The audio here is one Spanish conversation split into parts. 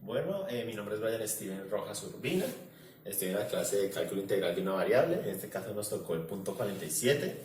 Bueno, mi nombre es Brian Steven Rojas Urbina. Estoy en la clase de cálculo integral de una variable. En este caso nos tocó el punto 47,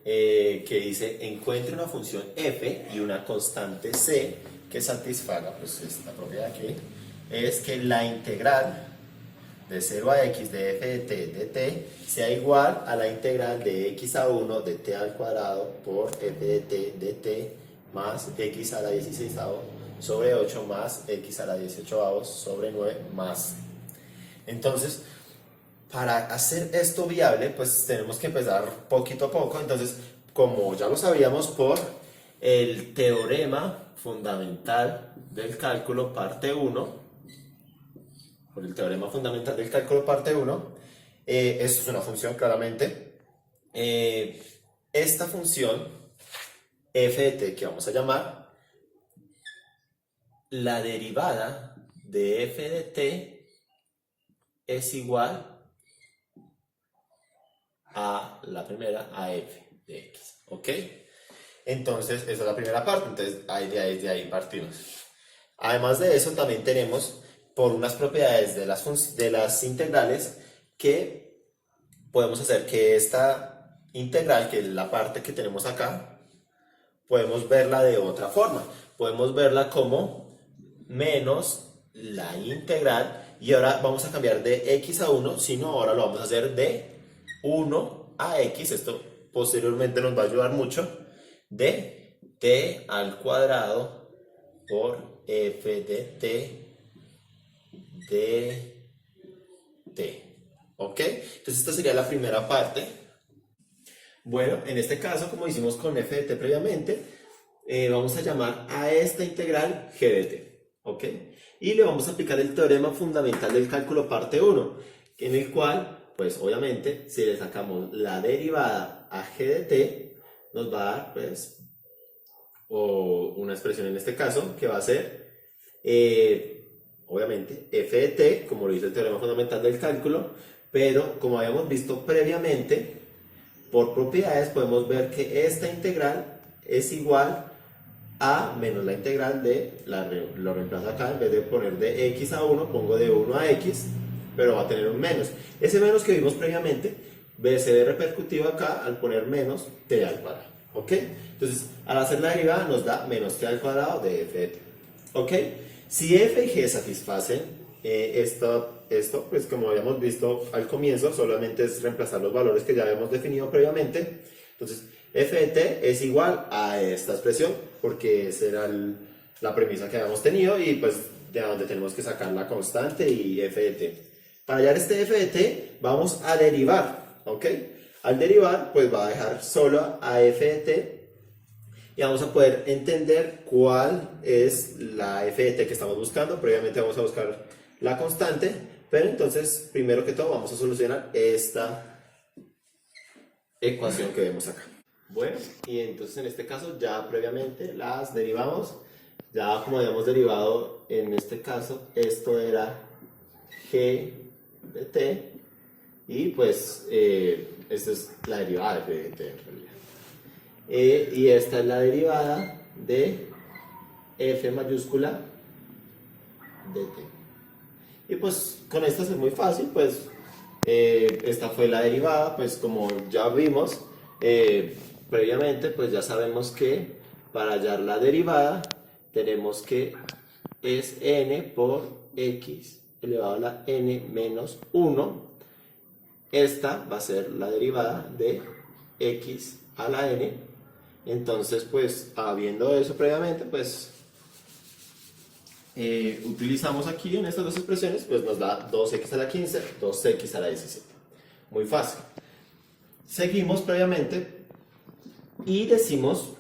que dice: encuentre una función f y una constante c que satisfaga pues esta propiedad, que es que la integral de 0 a x de f de t de t sea igual a la integral de x a 1 de t al cuadrado por f de t de t más x a la 16 sobre 8 más x a la 18 sobre 9 más. Entonces, para hacer esto viable, pues tenemos que empezar poquito a poco. Entonces, como ya lo sabíamos por el teorema fundamental del cálculo parte 1, por el teorema fundamental del cálculo parte 1, esto es una función claramente. Esta función f de t, que vamos a llamar la derivada de f de t, es igual a la primera, a f de x, ¿ok? Entonces, esa es la primera parte, entonces de ahí partimos. Además de eso, también tenemos, por unas propiedades de las integrales, que podemos hacer que esta integral, que es la parte que tenemos acá, podemos verla de otra forma. Podemos verla como menos la integral, y ahora vamos a cambiar de x a 1, sino ahora lo vamos a hacer de 1 a x. Esto posteriormente nos va a ayudar mucho, de t al cuadrado por f de t de t. ¿Ok? Entonces esta sería la primera parte. Bueno, en este caso, como hicimos con f de t previamente, vamos a llamar a esta integral g de t. ¿Ok? Y le vamos a aplicar el teorema fundamental del cálculo parte 1, en el cual, pues obviamente, si le sacamos la derivada a g de t, nos va a dar, pues, o una expresión en este caso, que va a ser, obviamente, f de t, como lo dice el teorema fundamental del cálculo, pero como habíamos visto previamente, por propiedades podemos ver que esta integral es igual a menos la integral de, lo reemplazo acá, en vez de poner de x a 1, pongo de 1 a x, pero va a tener un menos. Ese menos que vimos previamente se ve repercutivo acá al poner menos t al cuadrado. ¿Ok? Entonces, al hacer la derivada nos da menos t al cuadrado de f de t. ¿Ok? Si f y g satisfacen esto, pues como habíamos visto al comienzo, solamente es reemplazar los valores que ya habíamos definido previamente. Entonces, f de t es igual a esta expresión, porque esa era la premisa que habíamos tenido, y pues de donde tenemos que sacar la constante y f de t. Para hallar este f de t, vamos a derivar, ¿ok? Al derivar, pues va a dejar solo a f de t, y vamos a poder entender cuál es la f de t que estamos buscando. Previamente vamos a buscar la constante, pero entonces, primero que todo, vamos a solucionar esta ecuación que vemos acá. Bueno, y entonces en este caso ya previamente las derivamos. Ya como habíamos derivado en este caso, esto era g de t, y pues esta es la derivada de f de t en realidad. Y esta es la derivada de f mayúscula de t. Y pues con esta es muy fácil, pues esta fue la derivada, pues como ya vimos previamente, pues ya sabemos que para hallar la derivada tenemos que es n por x elevado a la n menos 1. Esta va a ser la derivada de x a la n. Entonces, pues, habiendo eso previamente, pues, utilizamos aquí en estas dos expresiones, pues nos da 2x a la 15, 2x a la 17. Muy fácil. Seguimos previamente y decimos,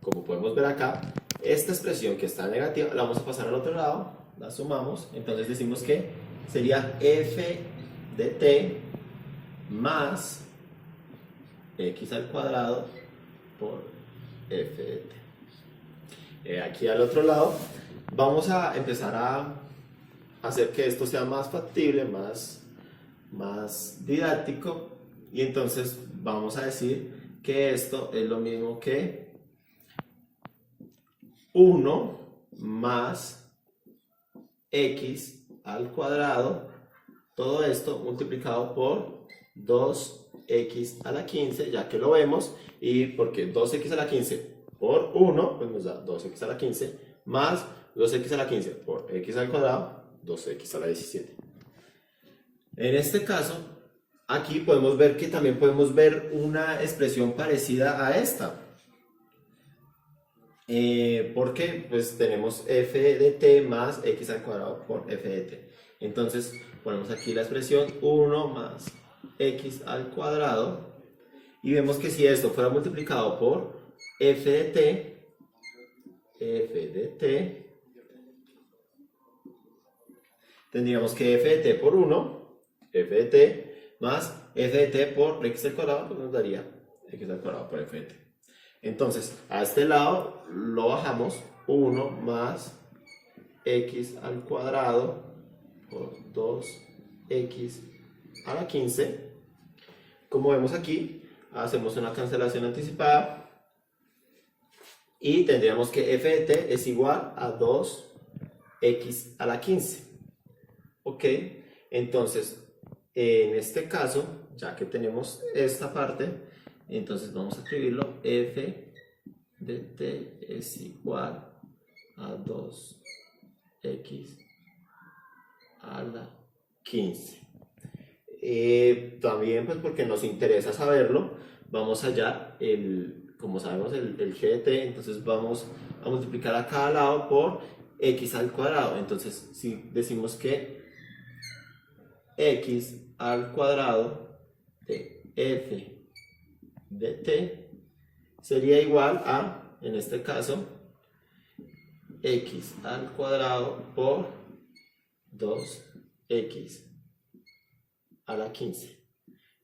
como podemos ver acá, esta expresión que está negativa, la vamos a pasar al otro lado, la sumamos, entonces decimos que sería f de t más x al cuadrado por f de t. Aquí al otro lado vamos a empezar a hacer que esto sea más factible, más didáctico, y entonces vamos a decir que esto es lo mismo que 1 más x al cuadrado, todo esto multiplicado por 2x a la 15, ya que lo vemos, y porque 2x a la 15 por 1, pues nos da 2x a la 15, más 2x a la 15 por x al cuadrado, 2x a la 17. En este caso, aquí podemos ver que también podemos ver una expresión parecida a esta. Porque pues tenemos f de t más x al cuadrado por f de t. Entonces ponemos aquí la expresión 1 más x al cuadrado y vemos que si esto fuera multiplicado por f de t, tendríamos que f de t por 1, f de t más f de t por x al cuadrado, pues nos daría x al cuadrado por f de t. Entonces, a este lado lo bajamos, 1 más x al cuadrado por 2x a la 15. Como vemos aquí, hacemos una cancelación anticipada y tendríamos que f de t es igual a 2x a la 15. Ok, entonces, en este caso, ya que tenemos esta parte, entonces vamos a escribirlo, f de t es igual a 2x a la 15. También pues porque nos interesa saberlo, vamos allá, como sabemos el g de t, entonces vamos a multiplicar a cada lado por x al cuadrado. Entonces si decimos que x al cuadrado de f de t sería igual a, en este caso, x al cuadrado por 2x a la 15,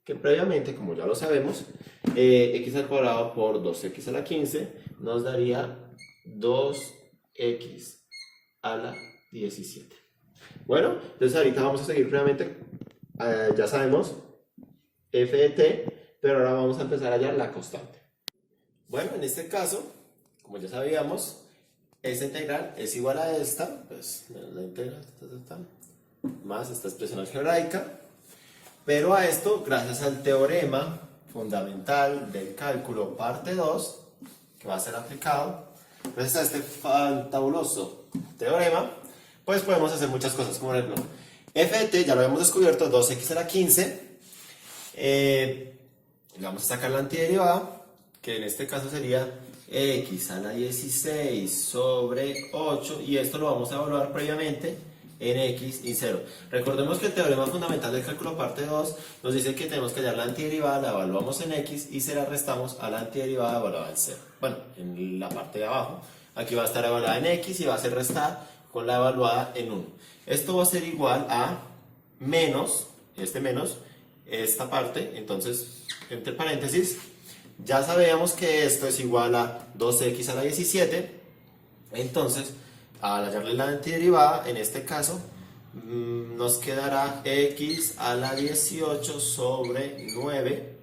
que previamente, como ya lo sabemos, x al cuadrado por 2x a la 15 nos daría 2x a la 17. Bueno, entonces ahorita vamos a seguir previamente, ya sabemos f de t, pero ahora vamos a empezar a hallar la constante. Bueno, en este caso, como ya sabíamos, esta integral es igual a esta, pues la integral más esta expresión algebraica, pero a esto, gracias al teorema fundamental del cálculo parte 2, que va a ser aplicado, gracias a este fabuloso teorema, pues podemos hacer muchas cosas, como por ejemplo, f de t ya lo hemos descubierto, 2x a la 15, vamos a sacar la antiderivada, que en este caso sería x a la 16 sobre 8, y esto lo vamos a evaluar previamente en x y 0. Recordemos que el teorema fundamental del cálculo parte 2 nos dice que tenemos que hallar la antiderivada, la evaluamos en x y se la restamos a la antiderivada evaluada en 0. Bueno, en la parte de abajo, aquí va a estar evaluada en x y va a ser restada con la evaluada en 1. Esto va a ser igual a menos, esta parte, entonces, entre paréntesis, ya sabíamos que esto es igual a 2x a la 17, entonces, al hallarle la antiderivada, en este caso, nos quedará x a la 18 sobre 9,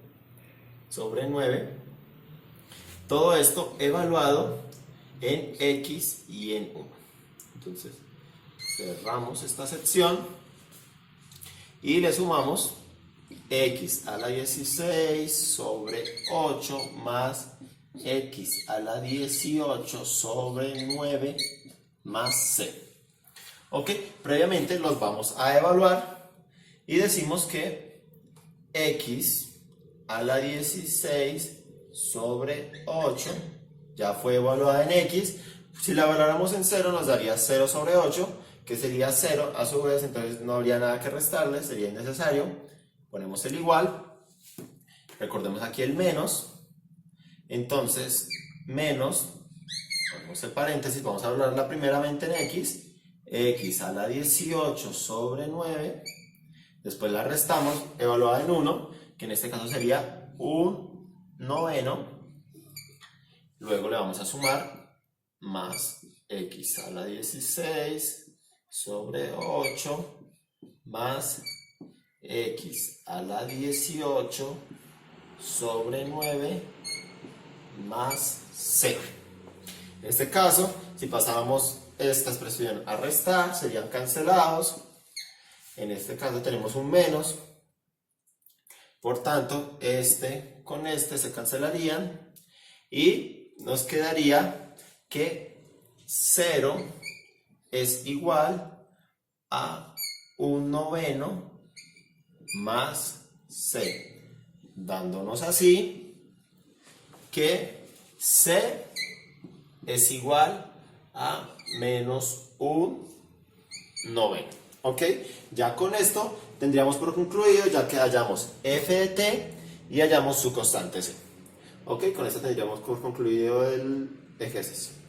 todo esto evaluado en x y en 1. Entonces, cerramos esta sección y le sumamos x a la 16 sobre 8 más x a la 18 sobre 9 más c. Ok, previamente los vamos a evaluar y decimos que x a la 16 sobre 8 ya fue evaluada en x. Si la evaluáramos en 0 nos daría 0 sobre 8, que sería 0 a su vez, entonces no habría nada que restarle, sería innecesario. Ponemos el igual, recordemos aquí el menos, entonces menos, ponemos el paréntesis, vamos a hablarla primeramente en x a la 18 sobre 9, después la restamos, evaluada en 1, que en este caso sería un noveno, luego le vamos a sumar más x a la 16 sobre 8 más x a la 18 sobre 9 más c. En este caso, si pasábamos esta expresión a restar, serían cancelados. En este caso tenemos un menos. Por tanto, este con este se cancelarían y nos quedaría que 0 es igual a 1/9 más c, dándonos así que c es igual a menos 1/9. ¿Ok? Ya con esto tendríamos por concluido, ya que hallamos f de t y hallamos su constante c. ¿Ok? Con esto tendríamos por concluido el ejercicio.